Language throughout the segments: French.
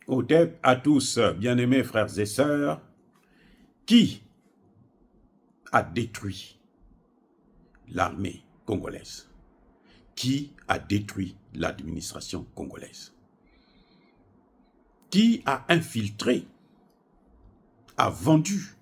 Otep à tous, bien-aimés frères et sœurs, qui a détruit l'armée congolaise? Qui a détruit l'administration congolaise? Qui a infiltré, a vendu,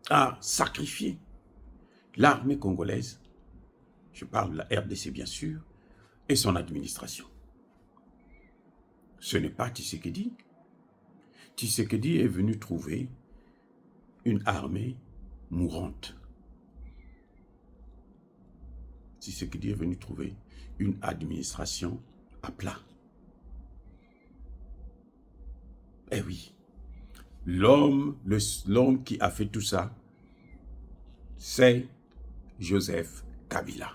a sacrifié l'armée congolaise? Je parle de la RDC bien sûr, et son administration. Ce n'est pas Tshisekedi. Tshisekedi est venu trouver une armée mourante. Tshisekedi est venu trouver une administration à plat. Eh oui, l'homme qui a fait tout ça, c'est Joseph Kabila.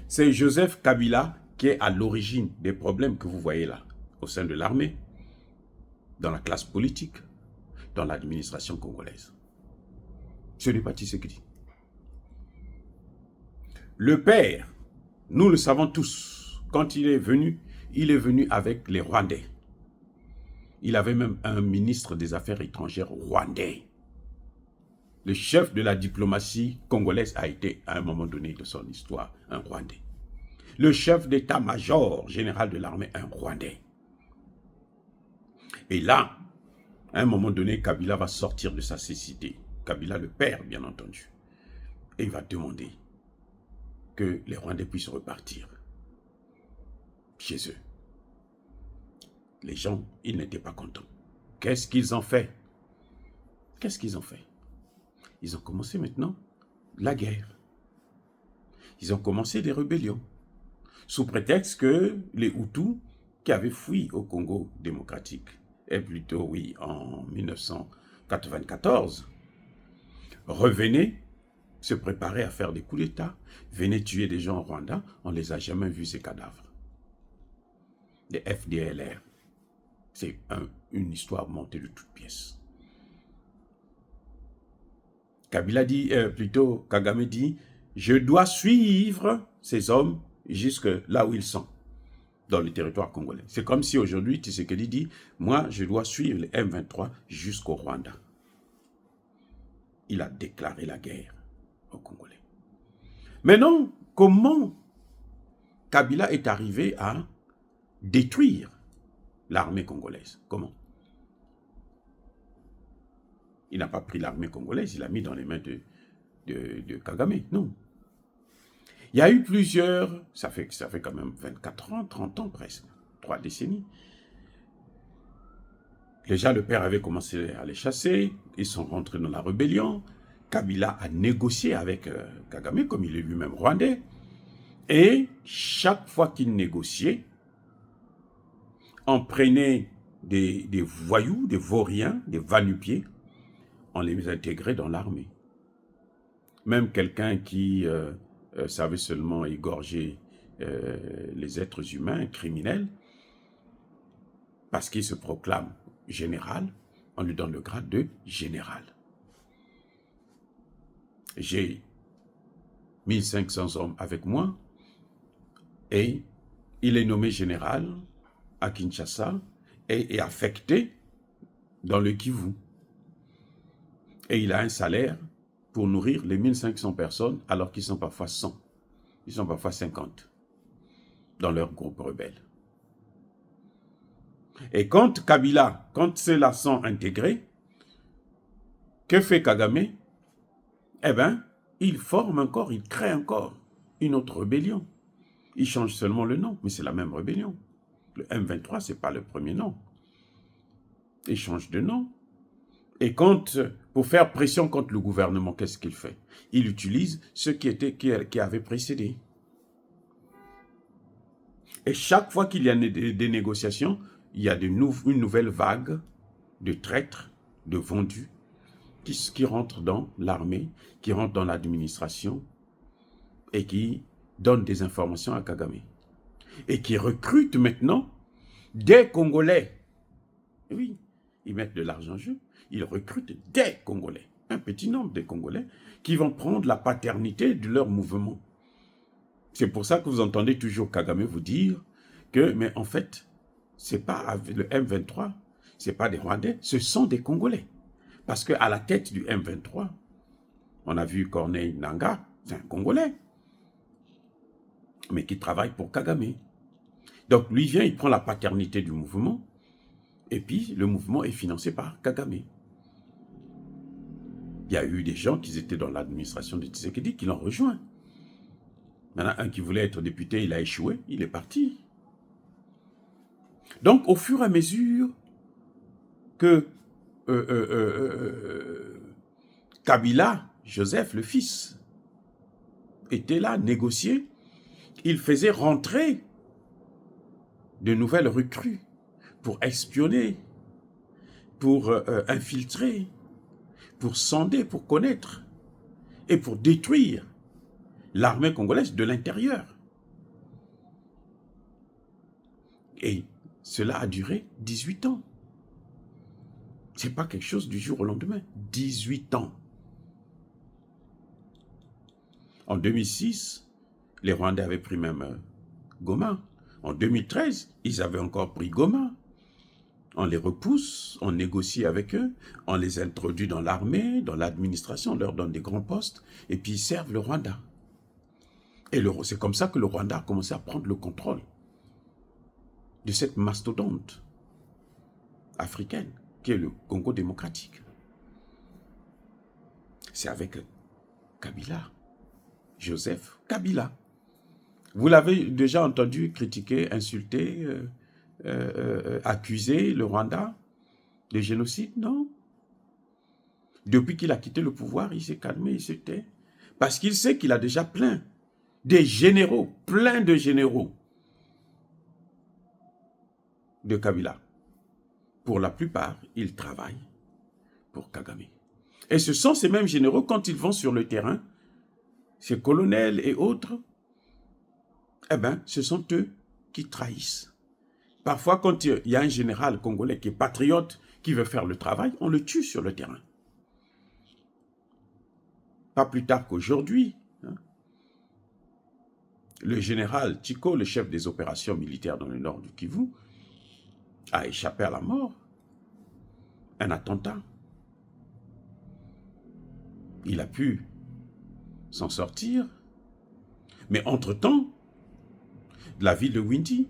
C'est Joseph Kabila qui est à l'origine des problèmes que vous voyez là, au sein de l'armée, dans la classe politique, dans l'administration congolaise. Ce n'est pas Tshisekedi. Le père, nous le savons tous, quand il est venu avec les Rwandais. Il avait même un ministre des Affaires étrangères rwandais. Le chef de la diplomatie congolaise a été, à un moment donné de son histoire, un Rwandais. Le chef d'état-major général de l'armée, un Rwandais. Et là, à un moment donné, Kabila va sortir de sa cécité. Kabila, le père, bien entendu. Et il va demander que les Rwandais puissent repartir chez eux. Les gens, ils n'étaient pas contents. Qu'est-ce qu'ils ont fait? Qu'est-ce qu'ils ont fait? Ils ont commencé maintenant la guerre. Ils ont commencé des rébellions. Sous prétexte que les Hutus qui avaient fui au Congo démocratique, et plutôt, oui, en 1994, revenaient se préparer à faire des coups d'État, venaient tuer des gens au Rwanda, on ne les a jamais vus, ces cadavres. Les FDLR. C'est une histoire montée de toutes pièces. Kabila dit, Kagame dit, je dois suivre ces hommes jusque là où ils sont, dans le territoire congolais. C'est comme si aujourd'hui, Tshisekedi dit, moi, je dois suivre les M23 jusqu'au Rwanda. Il a déclaré la guerre aux Congolais. Mais non, comment Kabila est arrivé à détruire l'armée congolaise? Comment? Il n'a pas pris l'armée congolaise, il l'a mis dans les mains de Kagame. Non. Il y a eu plusieurs, ça fait quand même 24 ans, 30 ans presque, 3 décennies. Déjà, le père avait commencé à les chasser, ils sont rentrés dans la rébellion. Kabila a négocié avec Kagame, comme il est lui-même rwandais. Et chaque fois qu'il négociait, on prenait des voyous, des vauriens, des va-nu-pieds, on les intégrait dans l'armée. Même quelqu'un qui savait seulement égorger les êtres humains, criminels, parce qu'il se proclame général, on lui donne le grade de général. J'ai 1500 hommes avec moi, et il est nommé général à Kinshasa et est affecté dans le Kivu. Et il a un salaire pour nourrir les 1500 personnes, alors qu'ils sont parfois 100, ils sont parfois 50 dans leur groupe rebelle. Et quand Kabila, quand ceux-là sont intégrés, que fait Kagame? Eh bien, il forme encore, il crée encore une autre rébellion. Il change seulement le nom, mais c'est la même rébellion. Le M23, ce n'est pas le premier nom. Il change de nom. Et pour faire pression contre le gouvernement, qu'est-ce qu'il fait? Il utilise ceux qui avaient précédé. Et chaque fois qu'il y a des négociations, il y a une nouvelle vague de traîtres, de vendus, qui rentrent dans l'armée, qui rentrent dans l'administration et qui donnent des informations à Kagame. Et qui recrutent maintenant des Congolais. Et oui, ils mettent de l'argent en jeu. Ils recrutent des Congolais, un petit nombre de Congolais, qui vont prendre la paternité de leur mouvement. C'est pour ça que vous entendez toujours Kagame vous dire que, mais en fait, c'est pas le M23, c'est pas des Rwandais, ce sont des Congolais. Parce qu'à la tête du M23, on a vu Corneille Nangaa, c'est un Congolais, mais qui travaille pour Kagame. Donc lui vient, il prend la paternité du mouvement, et puis le mouvement est financé par Kagame. Il y a eu des gens qui étaient dans l'administration de Tshisekedi qui l'ont rejoint. Maintenant, un qui voulait être député, il a échoué, il est parti. Donc, au fur et à mesure que Kabila, Joseph, le fils, était là, négocié, il faisait rentrer de nouvelles recrues pour espionner, pour infiltrer, pour sonder, pour connaître et pour détruire l'armée congolaise de l'intérieur. Et cela a duré 18 ans. Ce n'est pas quelque chose du jour au lendemain. 18 ans. En 2006, les Rwandais avaient pris même Goma. En 2013, ils avaient encore pris Goma. On les repousse, on négocie avec eux, on les introduit dans l'armée, dans l'administration, on leur donne des grands postes, et puis ils servent le Rwanda. Et c'est comme ça que le Rwanda a commencé à prendre le contrôle de cette mastodonte africaine, qui est le Congo démocratique. C'est avec Kabila, Joseph Kabila. Vous l'avez déjà entendu critiquer, insulter, accuser le Rwanda de génocide? Non. Depuis qu'il a quitté le pouvoir, il s'est calmé, il s'est tait. Parce qu'il sait qu'il a déjà plein de généraux, plein de généraux de Kabila. Pour la plupart, ils travaillent pour Kagame. Et ce sont ces mêmes généraux, quand ils vont sur le terrain, ces colonels et autres, eh bien, ce sont eux qui trahissent. Parfois, quand il y a un général congolais qui est patriote, qui veut faire le travail, on le tue sur le terrain. Pas plus tard qu'aujourd'hui, hein, le général Tchiko, le chef des opérations militaires dans le nord du Kivu, a échappé à la mort. Un attentat. Il a pu s'en sortir. Mais entre-temps, la ville de Windy,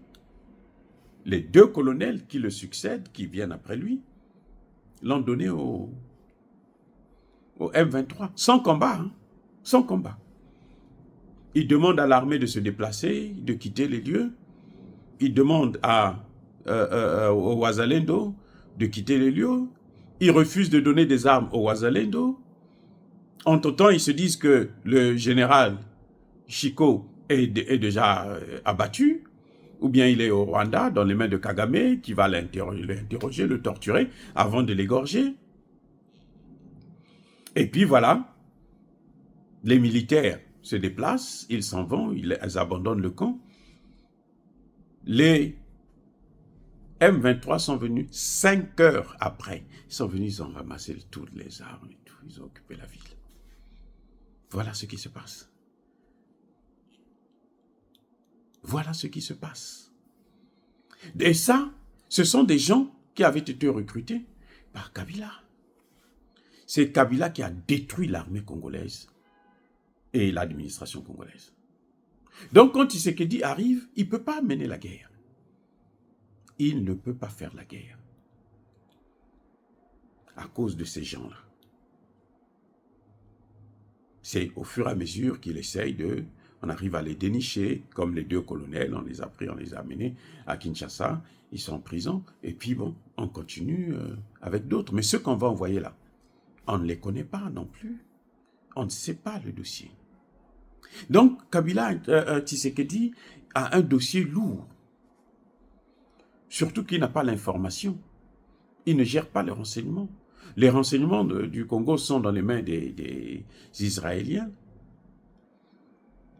les deux colonels qui le succèdent, qui viennent après lui, l'ont donné au M23, sans combat, hein, sans combat. Il demande à l'armée de se déplacer, de quitter les lieux. Il demande au Wazalendo de quitter les lieux. Il refuse de donner des armes au Wazalendo. Entre-temps, ils se disent que le général Chiko est déjà abattu, ou bien il est au Rwanda, dans les mains de Kagame, qui va l'interroger, le torturer, avant de l'égorger. Et puis voilà, les militaires se déplacent, ils s'en vont, ils abandonnent le camp. Les M23 sont venus 5 heures après. Ils sont venus, ils ont ramassé toutes les armes et tout, ils ont occupé la ville. Voilà ce qui se passe. Voilà ce qui se passe. Et ça, ce sont des gens qui avaient été recrutés par Kabila. C'est Kabila qui a détruit l'armée congolaise et l'administration congolaise. Donc quand Tshisekedi arrive, il ne peut pas mener la guerre. Il ne peut pas faire la guerre à cause de ces gens-là. C'est au fur et à mesure qu'il essaye on arrive à les dénicher, comme les deux colonels, on les a pris, on les a amenés à Kinshasa, ils sont en prison, et puis bon, on continue avec d'autres. Mais ceux qu'on va envoyer là, on ne les connaît pas non plus. On ne sait pas le dossier. Donc, Kabila Tshisekedi a un dossier lourd. Surtout qu'il n'a pas l'information. Il ne gère pas les renseignements. Les renseignements du Congo sont dans les mains des Israéliens.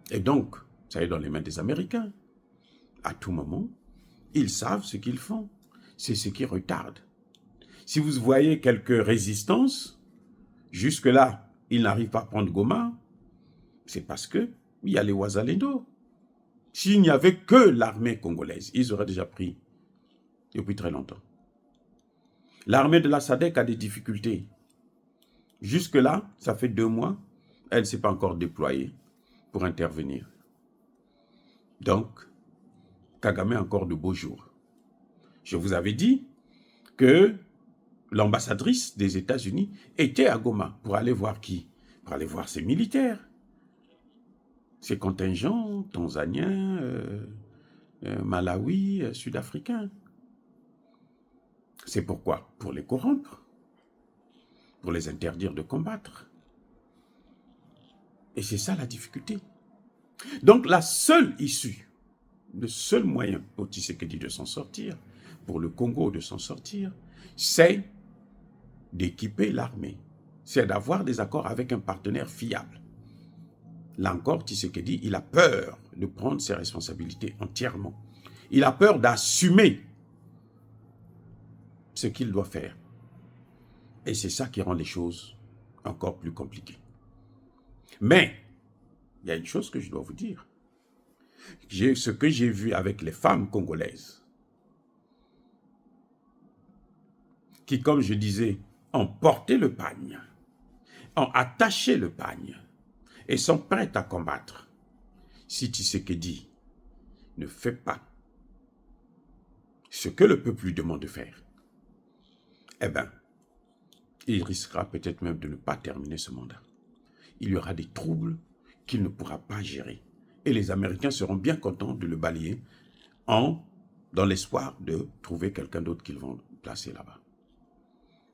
Et donc, ça est dans les mains des Américains. À tout moment, ils savent ce qu'ils font. C'est ce qui retarde. Si vous voyez quelques résistances, jusque-là, ils n'arrivent pas à prendre Goma, c'est parce qu'il y a les Wazalendo. S'il n'y avait que l'armée congolaise, ils auraient déjà pris depuis très longtemps. L'armée de la SADC a des difficultés. Jusque-là, ça fait 2 mois, elle ne s'est pas encore déployée pour intervenir. Donc, Kagame a encore de beaux jours. Je vous avais dit que l'ambassadrice des États-Unis était à Goma pour aller voir qui? Pour aller voir ses militaires, ses contingents tanzaniens, Malawi, sud-africains. C'est pourquoi? Pour les corrompre, pour les interdire de combattre. Et c'est ça la difficulté. Donc la seule issue, le seul moyen pour Tshisekedi de s'en sortir, pour le Congo de s'en sortir, c'est d'équiper l'armée. C'est d'avoir des accords avec un partenaire fiable. Là encore, Tshisekedi, il a peur de prendre ses responsabilités entièrement. Il a peur d'assumer ce qu'il doit faire. Et c'est ça qui rend les choses encore plus compliquées. Mais, il y a une chose que je dois vous dire. Ce que j'ai vu avec les femmes congolaises, qui, comme je disais, ont porté le pagne, ont attaché le pagne, et sont prêtes à combattre. Si Tshisekedi ne fait pas ce que le peuple lui demande de faire, eh bien, il risquera peut-être même de ne pas terminer ce mandat. Il y aura des troubles qu'il ne pourra pas gérer. Et les Américains seront bien contents de le balayer dans l'espoir de trouver quelqu'un d'autre qu'ils vont placer là-bas.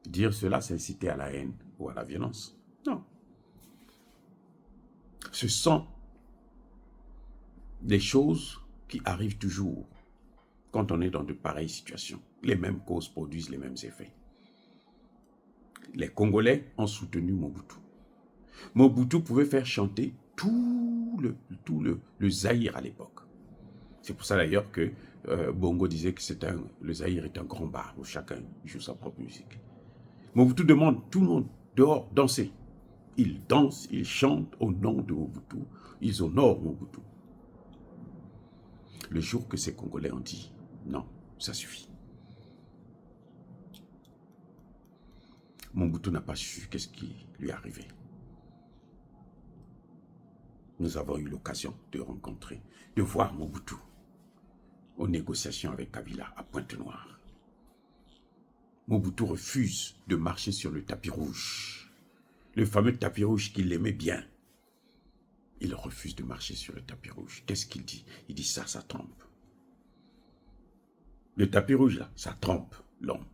Dire cela, c'est inciter à la haine ou à la violence. Non. Ce sont des choses qui arrivent toujours quand on est dans de pareilles situations. Les mêmes causes produisent les mêmes effets. Les Congolais ont soutenu Mobutu. Mobutu pouvait faire chanter tout le Zaïre à l'époque. C'est pour ça d'ailleurs que Bongo disait que le Zaïre est un grand bar où chacun joue sa propre musique. Mobutu demande tout le monde dehors danser. Ils dansent, ils chantent au nom de Mobutu. Ils honorent Mobutu. Le jour que ces Congolais ont dit non, ça suffit. Mobutu n'a pas su qu'est-ce qui lui est arrivé. Nous avons eu l'occasion de rencontrer, de voir Mobutu aux négociations avec Kabila à Pointe-Noire. Mobutu refuse de marcher sur le tapis rouge. Le fameux tapis rouge qu'il aimait bien. Il refuse de marcher sur le tapis rouge. Qu'est-ce qu'il dit? Il dit ça trompe. Le tapis rouge là, ça trompe l'homme.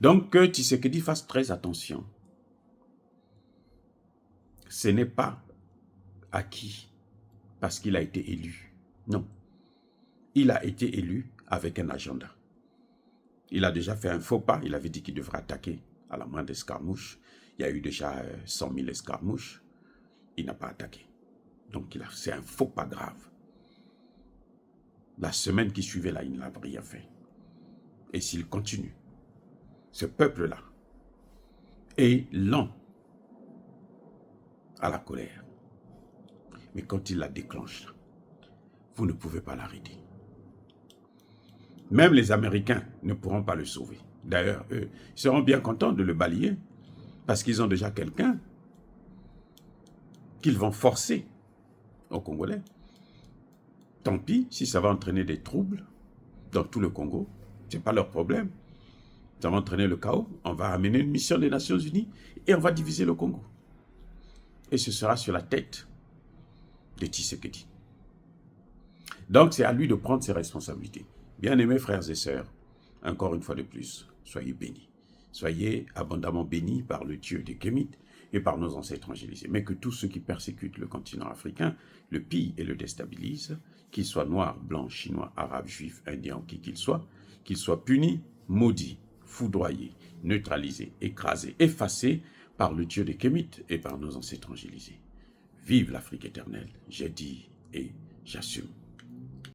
Donc que Tshisekedi fasse très attention. Ce n'est pas acquis parce qu'il a été élu. Non. Il a été élu avec un agenda. Il a déjà fait un faux pas. Il avait dit qu'il devrait attaquer à la moindre escarmouche. Il y a eu déjà 100 000 escarmouches. Il n'a pas attaqué. Donc c'est un faux pas grave. La semaine qui suivait là, il n'a rien fait. Et s'il continue, ce peuple-là est lent à la colère. Mais quand il la déclenche, vous ne pouvez pas l'arrêter. Même les Américains ne pourront pas le sauver. D'ailleurs, eux, ils seront bien contents de le balayer parce qu'ils ont déjà quelqu'un qu'ils vont forcer aux Congolais. Tant pis si ça va entraîner des troubles dans tout le Congo. Ce n'est pas leur problème. Ça va entraîner le chaos. On va amener une mission des Nations Unies et on va diviser le Congo. Et ce sera sur la tête de Tshisekedi. Donc c'est à lui de prendre ses responsabilités. Bien-aimés frères et sœurs, encore une fois de plus, soyez bénis. Soyez abondamment bénis par le Dieu des Kémites et par nos ancêtres angélisés. Mais que tous ceux qui persécutent le continent africain le pillent et le déstabilisent, qu'ils soient noirs, blancs, chinois, arabes, juifs, indiens, qui qu'ils soient punis, maudits, foudroyés, neutralisés, écrasés, effacés par le Dieu des Kémites et par nos ancêtres angélisés. Vive l'Afrique éternelle, j'ai dit et j'assume.